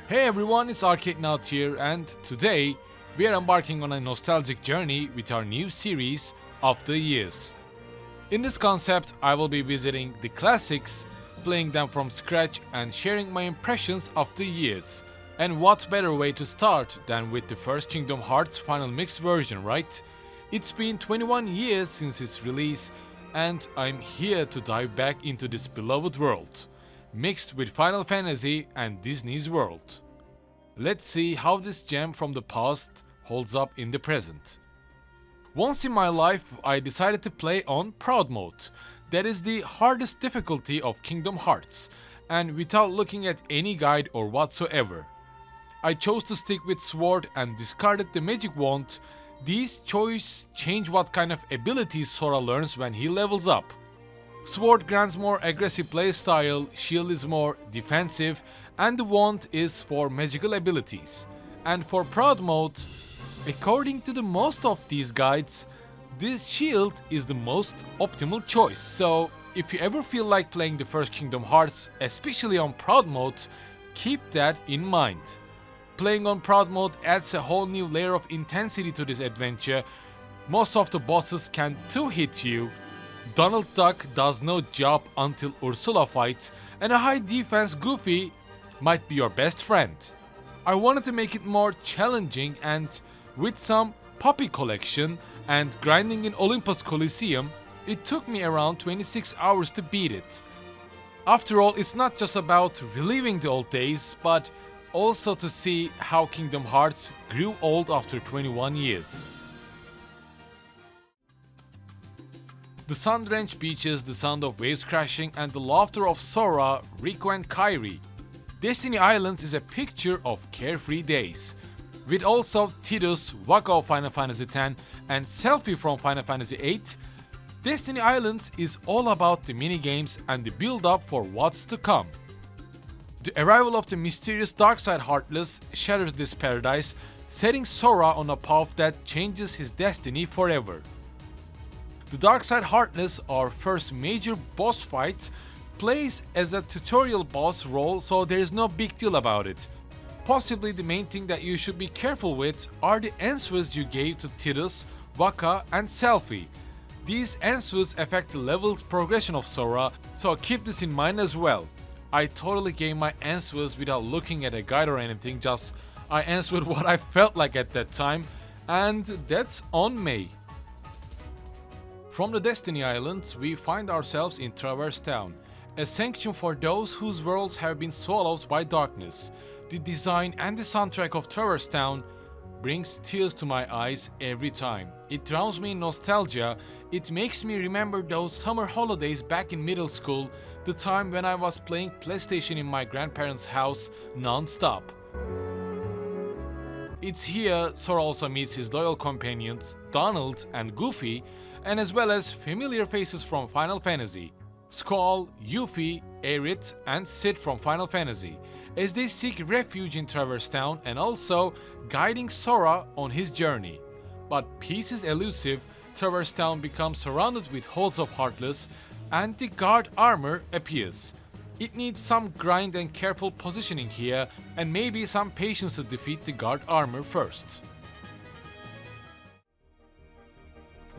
Hey everyone, it's Arcadenaut here, and today we are embarking on a nostalgic journey with our new series of the years. In this concept, I will be visiting the classics, playing them from scratch and sharing my impressions of the years. And what better way to start than with the first Kingdom Hearts Final Mix version, right? It's been 21 years since its release, and I'm here to dive back into this beloved world, mixed with Final Fantasy and Disney's world. Let's see how this gem from the past holds up in the present. Once in my life, I decided to play on Proud Mode. That is the hardest difficulty of Kingdom Hearts, and without looking at any guide or whatsoever. I chose to stick with Sword and discarded the Magic Wand. These choices change what kind of abilities Sora learns when he levels up. Sword grants more aggressive playstyle, Shield is more defensive, and the Wand is for magical abilities. And for Proud Mode, according to the most of these guides, this Shield is the most optimal choice. So if you ever feel like playing the first Kingdom Hearts, especially on Proud Mode, keep that in mind. Playing on Proud Mode adds a whole new layer of intensity to this adventure. Most of the bosses can two-hit you. Donald Duck does no job until Ursula fight, and a high defense Goofy might be your best friend. I wanted to make it more challenging, and with some puppy collection and grinding in Olympus Coliseum, it took me around 26 hours to beat it. After all, it's not just about reliving the old days, but also to see how Kingdom Hearts grew old after 21 years. The sun-drenched beaches, the sound of waves crashing, and the laughter of Sora, Riku and Kairi. Destiny Islands is a picture of carefree days. With also Tidus, Waka of Final Fantasy X, and Selphie from Final Fantasy VIII, Destiny Islands is all about the minigames and the build-up for what's to come. The arrival of the mysterious Darkside Heartless shatters this paradise, setting Sora on a path that changes his destiny forever. The Darkside Heartless, our first major boss fight, plays as a tutorial boss role, so there is no big deal about it. Possibly the main thing that you should be careful with are the answers you gave to Tidus, Waka and Selphie. These answers affect the level's progression of Sora, so keep this in mind as well. I totally gave my answers without looking at a guide or anything, just I answered what I felt like at that time, and that's on me. From the Destiny Islands, we find ourselves in Traverse Town, a sanctum for those whose worlds have been swallowed by darkness. The design and the soundtrack of Traverse Town brings tears to my eyes every time. It drowns me in nostalgia. It makes me remember those summer holidays back in middle school, the time when I was playing PlayStation in my grandparents' house non-stop. It's here Sora also meets his loyal companions, Donald and Goofy, and as well as familiar faces from Final Fantasy, Squall, Yuffie, Aerith, and Sid from Final Fantasy, as they seek refuge in Traverse Town and also guiding Sora on his journey. But peace is elusive. Traverse Town becomes surrounded with hordes of Heartless, and the guard armor appears. It needs some grind and careful positioning here, and maybe some patience to defeat the guard armor first.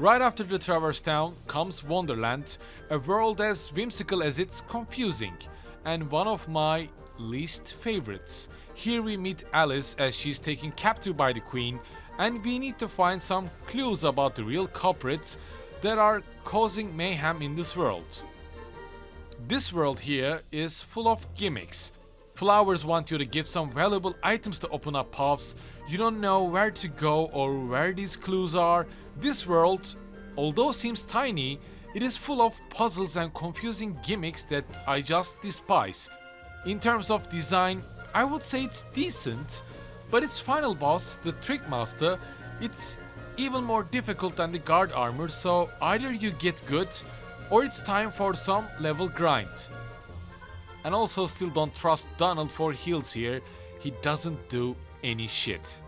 Right after the Traverse Town comes Wonderland, a world as whimsical as it's confusing, and one of my least favorites. Here we meet Alice as she's taken captive by the Queen, and we need to find some clues about the real culprits that are causing mayhem in this world. This world here is full of gimmicks. Flowers want you to give some valuable items to open up paths. You don't know where to go or where these clues are. This world, although seems tiny, it is full of puzzles and confusing gimmicks that I just despise. In terms of design, I would say it's decent, but its final boss, the Trickmaster, it's even more difficult than the guard armor, so either you get good or it's time for some level grind. And also still don't trust Donald for heals here, he doesn't do any shit.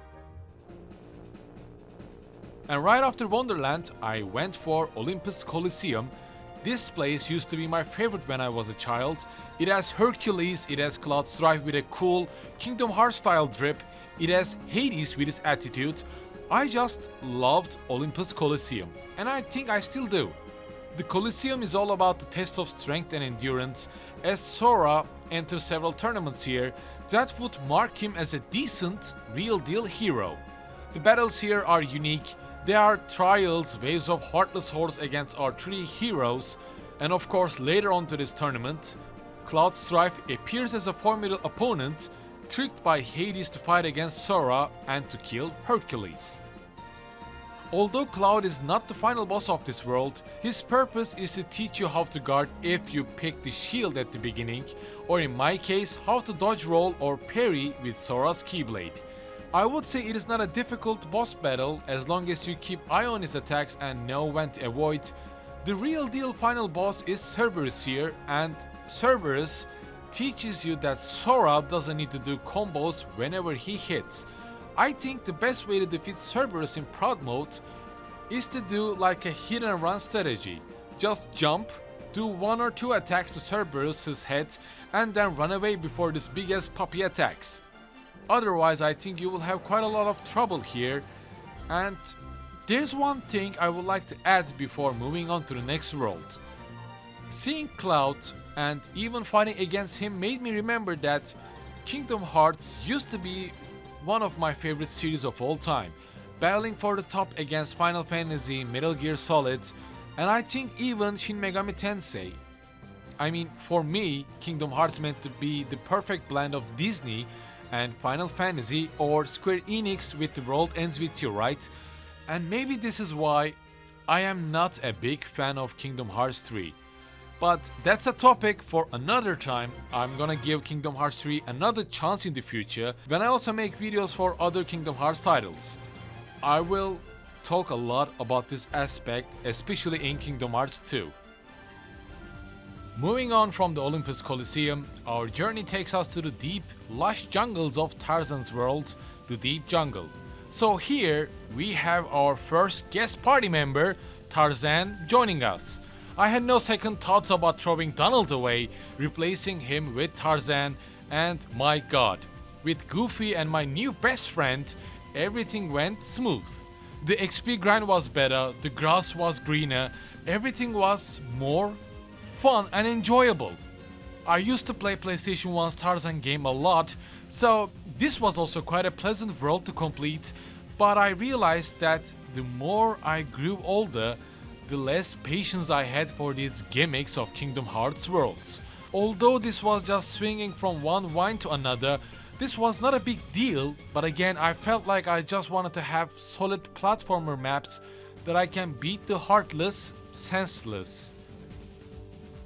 And right after Wonderland, I went for Olympus Coliseum. This place used to be my favorite when I was a child. It has Hercules, it has Cloud Strife with a cool Kingdom Hearts style drip, it has Hades with his attitude. I just loved Olympus Coliseum, and I think I still do. The Coliseum is all about the test of strength and endurance, as Sora enters several tournaments here that would mark him as a decent, real deal hero. The battles here are unique. There are trials, waves of heartless hordes against our three heroes, and of course later on to this tournament, Cloud Strife appears as a formidable opponent, tricked by Hades to fight against Sora and to kill Hercules. Although Cloud is not the final boss of this world, his purpose is to teach you how to guard if you pick the shield at the beginning, or in my case, how to dodge roll or parry with Sora's Keyblade. I would say it is not a difficult boss battle as long as you keep eye on his attacks and know when to avoid. The real deal final boss is Cerberus here, and Cerberus teaches you that Sora doesn't need to do combos whenever he hits. I think the best way to defeat Cerberus in Proud Mode is to do like a hit and run strategy. Just jump, do 1 or 2 attacks to Cerberus's head and then run away before this big ass puppy attacks. Otherwise, I think you will have quite a lot of trouble here. And there's one thing I would like to add before moving on to the next world. Seeing Cloud and even fighting against him made me remember that Kingdom Hearts used to be one of my favorite series of all time, battling for the top against Final Fantasy, Metal Gear Solid, and I think even Shin Megami Tensei. I mean, for me, Kingdom Hearts meant to be the perfect blend of Disney and Final Fantasy, or Square Enix with The World Ends With You, right? And maybe this is why I am not a big fan of Kingdom Hearts 3. But that's a topic for another time. I'm gonna give Kingdom Hearts 3 another chance in the future when I also make videos for other Kingdom Hearts titles. I will talk a lot about this aspect, especially in Kingdom Hearts 2. Moving on from the Olympus Coliseum, our journey takes us to the deep, lush jungles of Tarzan's world, the Deep Jungle. So here, we have our first guest party member, Tarzan, joining us. I had no second thoughts about throwing Donald away, replacing him with Tarzan, and my god, with Goofy and my new best friend, everything went smooth. The XP grind was better, the grass was greener, everything was more fun and enjoyable. I used to play PlayStation 1's Tarzan game a lot, so this was also quite a pleasant world to complete, but I realized that the more I grew older, the less patience I had for these gimmicks of Kingdom Hearts worlds. Although this was just swinging from one wine to another, this was not a big deal, but again I felt like I just wanted to have solid platformer maps that I can beat the heartless senseless.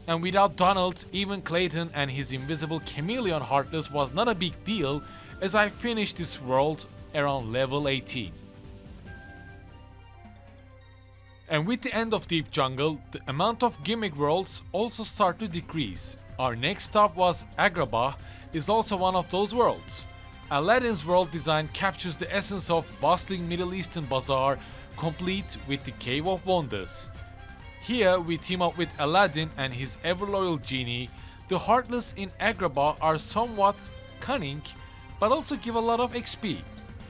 And without Donald, even Clayton and his invisible chameleon Heartless was not a big deal, as I finished this world around level 18. And with the end of Deep Jungle, the amount of gimmick worlds also start to decrease. Our next stop was Agrabah, is also one of those worlds. Aladdin's world design captures the essence of bustling Middle Eastern bazaar, complete with the Cave of Wonders. Here we team up with Aladdin and his ever-loyal genie. The Heartless in Agrabah are somewhat cunning, but also give a lot of XP,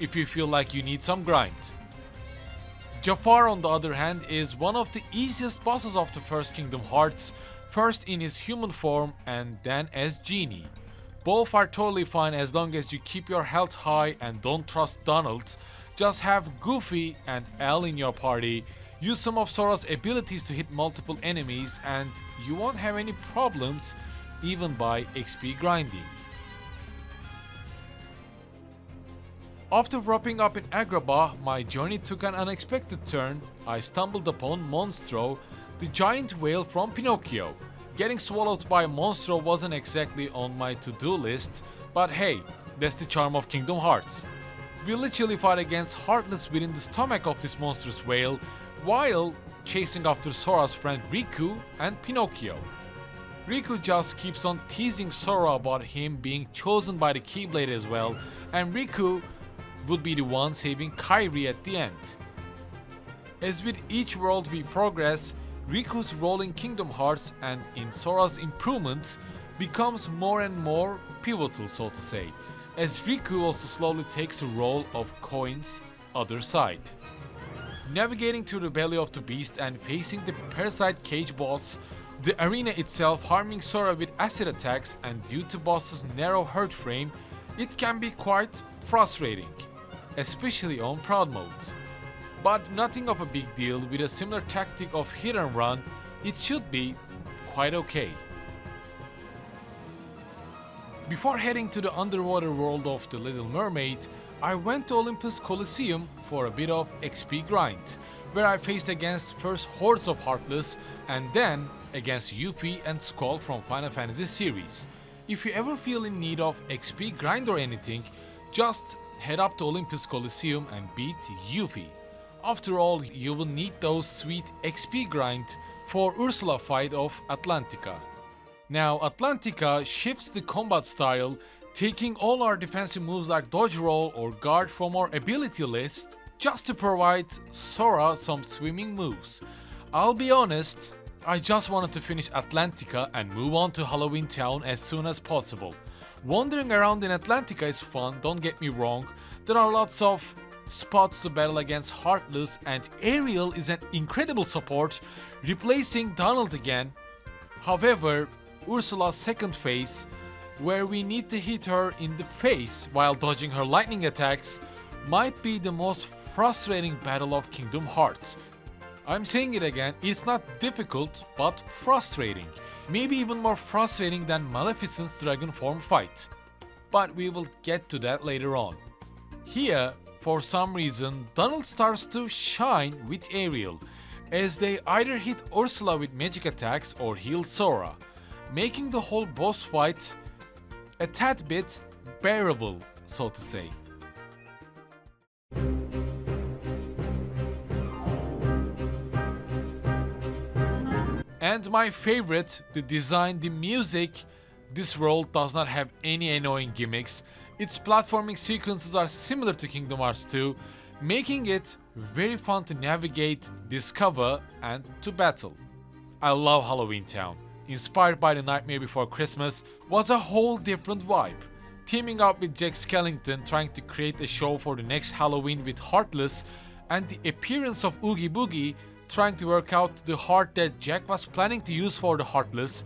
if you feel like you need some grind. Jafar on the other hand is one of the easiest bosses of the first Kingdom Hearts, first in his human form and then as genie. Both are totally fine as long as you keep your health high and don't trust Donald. Just have Goofy and Al in your party. Use some of Sora's abilities to hit multiple enemies and you won't have any problems even by XP grinding. After wrapping up in Agrabah, my journey took an unexpected turn. I stumbled upon Monstro, the giant whale from Pinocchio. Getting swallowed by Monstro wasn't exactly on my to-do list, but hey, that's the charm of Kingdom Hearts. We literally fight against Heartless within the stomach of this monstrous whale, while chasing after Sora's friend Riku and Pinocchio. Riku just keeps on teasing Sora about him being chosen by the Keyblade as well, and Riku would be the one saving Kairi at the end. As with each world we progress, Riku's role in Kingdom Hearts and in Sora's improvement becomes more and more pivotal, so to say, as Riku also slowly takes the role of Coin's other side. Navigating through the belly of the beast and facing the parasite cage boss, the arena itself harming Sora with acid attacks, and due to boss's narrow hurt frame, it can be quite frustrating, especially on Proud Mode. But nothing of a big deal. With a similar tactic of hit and run, it should be quite okay. Before heading to the underwater world of The Little Mermaid, I went to Olympus Coliseum for a bit of XP grind, where I faced against first hordes of Heartless and then against Yuffie and Skull from Final Fantasy series. If you ever feel in need of XP grind or anything, just head up to Olympus Coliseum and beat Yuffie. After all, you will need those sweet XP grind for Ursula fight of Atlantica. Now, Atlantica shifts the combat style, taking all our defensive moves like dodge roll or guard from our ability list just to provide Sora some swimming moves. I'll be honest, I just wanted to finish Atlantica and move on to Halloween Town as soon as possible. Wandering around in Atlantica is fun, don't get me wrong. There are lots of spots to battle against Heartless, and Ariel is an incredible support, replacing Donald again. However, Ursula's second phase, where we need to hit her in the face while dodging her lightning attacks, might be the most frustrating battle of Kingdom Hearts. I'm saying it again, it's not difficult, but frustrating. Maybe even more frustrating than Maleficent's dragon form fight. But we will get to that later on. Here, for some reason, Donald starts to shine with Ariel, as they either hit Ursula with magic attacks or heal Sora, making the whole boss fight a tad bit bearable, so to say. And my favorite, the design, the music. This world does not have any annoying gimmicks. Its platforming sequences are similar to Kingdom Hearts 2, making it very fun to navigate, discover, and to battle. I love Halloween Town. Inspired by The Nightmare Before Christmas, was a whole different vibe. Teaming up with Jack Skellington, trying to create a show for the next Halloween with Heartless, and the appearance of Oogie Boogie, trying to work out the heart that Jack was planning to use for the Heartless,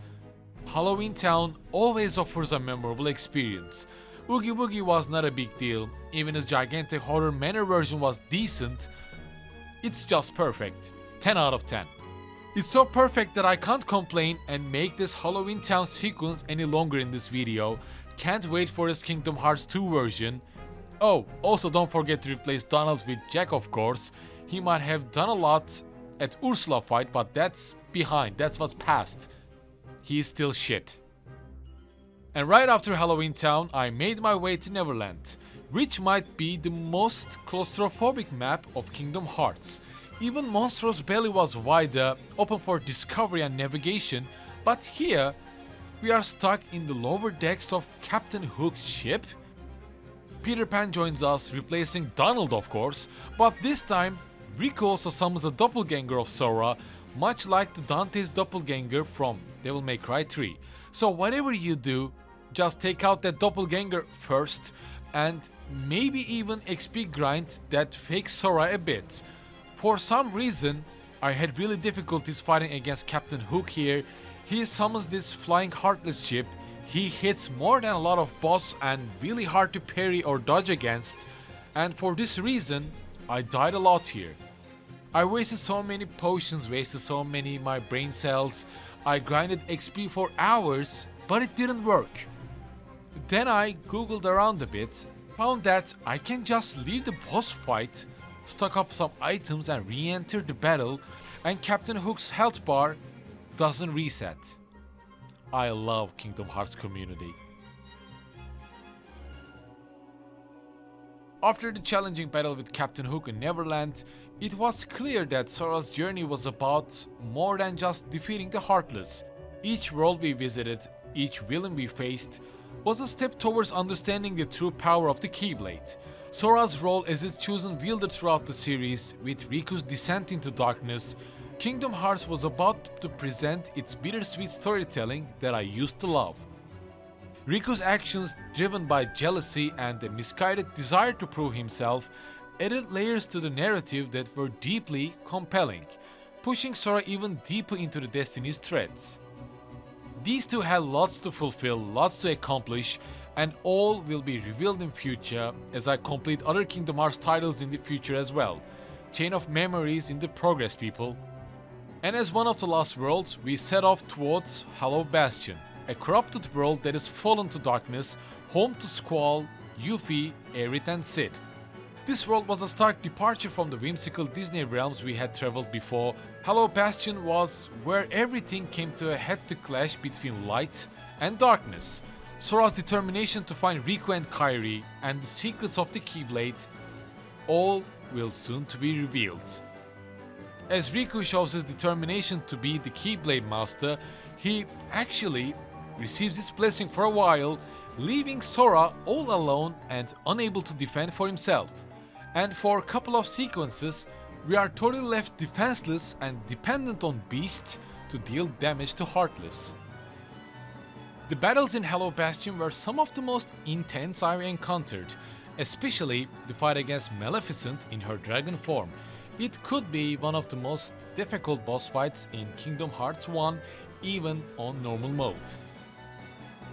Halloween Town always offers a memorable experience. Oogie Boogie was not a big deal, even his gigantic horror manor version was decent. It's just perfect, 10 out of 10. It's so perfect that I can't complain and make this Halloween Town sequence any longer in this video. Can't wait for this Kingdom Hearts 2 version. Oh, also don't forget to replace Donald with Jack, of course. He might have done a lot at Ursula fight, but that's behind, that's what's past. He is still shit. And right after Halloween Town, I made my way to Neverland, which might be the most claustrophobic map of Kingdom Hearts. Even Monstro's belly was wider, open for discovery and navigation, but here we are stuck in the lower decks of Captain Hook's ship. Peter Pan joins us, replacing Donald, of course, but this time Riku also summons a doppelganger of Sora, much like the Dante's doppelganger from Devil May Cry 3. So whatever you do, just take out that doppelganger first and maybe even XP grind that fake Sora a bit. For some reason, I had really difficulties fighting against Captain Hook here. He summons this flying Heartless ship, he hits more than a lot of boss and really hard to parry or dodge against, and for this reason, I died a lot here. I wasted so many potions, wasted so many my brain cells, I grinded XP for hours, but it didn't work. Then I googled around a bit, found that I can just leave the boss fight, stock up some items and re-enter the battle, and Captain Hook's health bar doesn't reset. I love Kingdom Hearts community. After the challenging battle with Captain Hook in Neverland, it was clear that Sora's journey was about more than just defeating the Heartless. Each world we visited, each villain we faced, was a step towards understanding the true power of the Keyblade. Sora's role as its chosen wielder throughout the series, with Riku's descent into darkness, Kingdom Hearts was about to present its bittersweet storytelling that I used to love. Riku's actions, driven by jealousy and a misguided desire to prove himself, added layers to the narrative that were deeply compelling, pushing Sora even deeper into the Destiny's threads. These two had lots to fulfill, lots to accomplish, and all will be revealed in future as I complete other Kingdom Hearts titles in the future as well. Chain of memories in the progress, people. And as one of the last worlds, we set off towards Hollow Bastion, a corrupted world that is fallen to darkness, home to Squall, Yuffie, Aerith and Sid. This world was a stark departure from the whimsical Disney realms we had traveled before. Hollow Bastion was where everything came to a head to clash between light and darkness. Sora's determination to find Riku and Kairi and the secrets of the Keyblade, all will soon to be revealed. As Riku shows his determination to be the Keyblade Master, he actually receives his blessing for a while, leaving Sora all alone and unable to defend for himself. And for a couple of sequences, we are totally left defenseless and dependent on Beast to deal damage to Heartless. The battles in Hollow Bastion were some of the most intense I've encountered, especially the fight against Maleficent in her dragon form. It could be one of the most difficult boss fights in Kingdom Hearts 1, even on normal mode.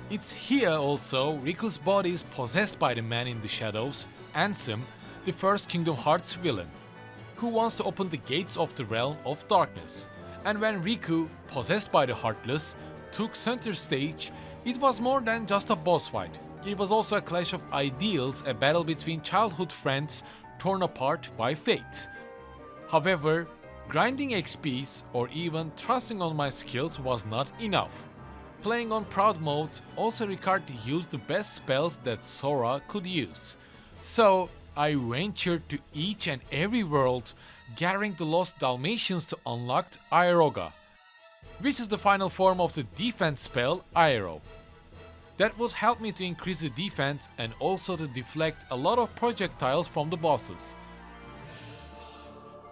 It's here also Riku's body is possessed by the man in the shadows, Ansem, the first Kingdom Hearts villain, who wants to open the gates of the realm of darkness. And when Riku, possessed by the Heartless, took center stage, it was more than just a boss fight. It was also a clash of ideals, a battle between childhood friends torn apart by fate. However, grinding XPs or even trusting on my skills was not enough. Playing on Proud mode also required to use the best spells that Sora could use. So I ventured to each and every world, gathering the lost Dalmatians to unlock Aeroga, which is the final form of the defense spell Aero. That would help me to increase the defense and also to deflect a lot of projectiles from the bosses.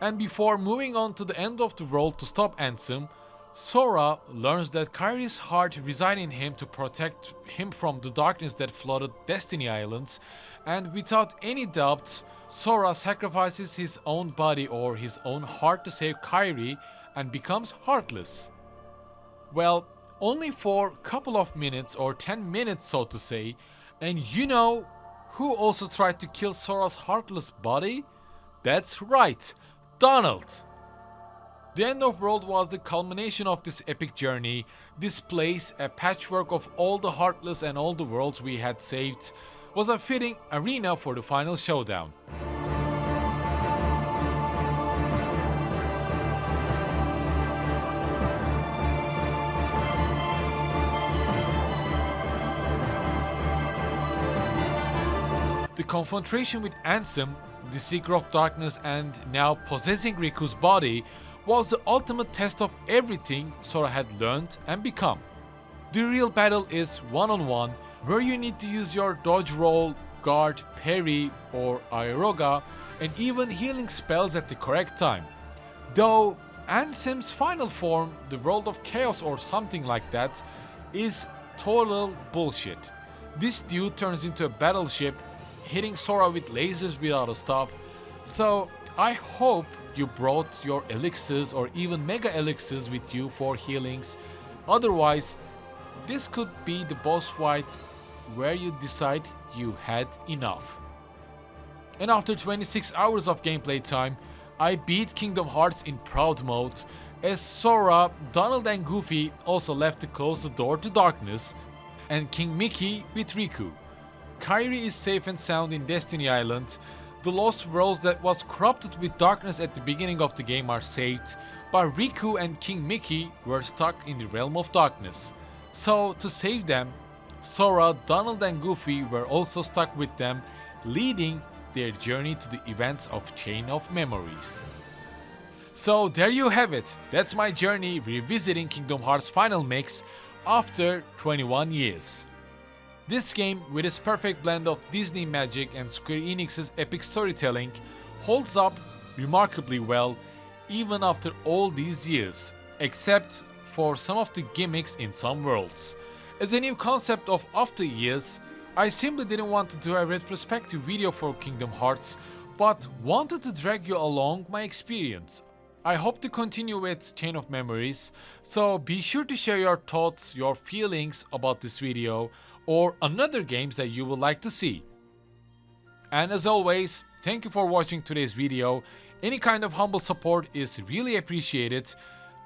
And before moving on to the end of the world to stop Ansem, Sora learns that Kairi's heart resides in him to protect him from the darkness that flooded Destiny Islands, and without any doubts, Sora sacrifices his own body or his own heart to save Kairi and becomes heartless. Well, only for a couple of minutes or 10 minutes so to say, and you know who also tried to kill Sora's heartless body? That's right, Donald! The end of world was the culmination of this epic journey. This place, a patchwork of all the Heartless and all the worlds we had saved, was a fitting arena for the final showdown. The confrontation with Ansem, the Seeker of Darkness and now possessing Riku's body, was the ultimate test of everything Sora had learned and become. The real battle is one-on-one, where you need to use your dodge roll, guard, parry or Aeroga, and even healing spells at the correct time. Though Ansem's final form, the World of Chaos or something like that, is total bullshit. This dude turns into a battleship, hitting Sora with lasers without a stop, so I hope you brought your elixirs or even mega elixirs with you for healings. Otherwise, this could be the boss fight where you decide you had enough. And after 26 hours of gameplay time, I beat Kingdom Hearts in Proud mode, as Sora, Donald and Goofy also left to close the door to darkness, and King Mickey with Riku. Kairi is safe and sound in Destiny Island. The lost worlds that was corrupted with darkness at the beginning of the game are saved, but Riku and King Mickey were stuck in the realm of darkness. So to save them, Sora, Donald and Goofy were also stuck with them, leading their journey to the events of Chain of Memories. So there you have it, that's my journey revisiting Kingdom Hearts Final Mix after 21 years. This game, with its perfect blend of Disney magic and Square Enix's epic storytelling, holds up remarkably well, even after all these years, except for some of the gimmicks in some worlds. As a new concept of After Years, I simply didn't want to do a retrospective video for Kingdom Hearts, but wanted to drag you along my experience. I hope to continue with Chain of Memories, so be sure to share your thoughts, your feelings about this video, or another games that you would like to see. And as always, thank you for watching today's video. Any kind of humble support is really appreciated.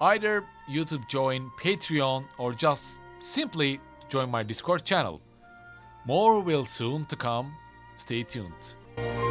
Either YouTube join, Patreon, or just simply join my Discord channel. More will soon to come. Stay tuned.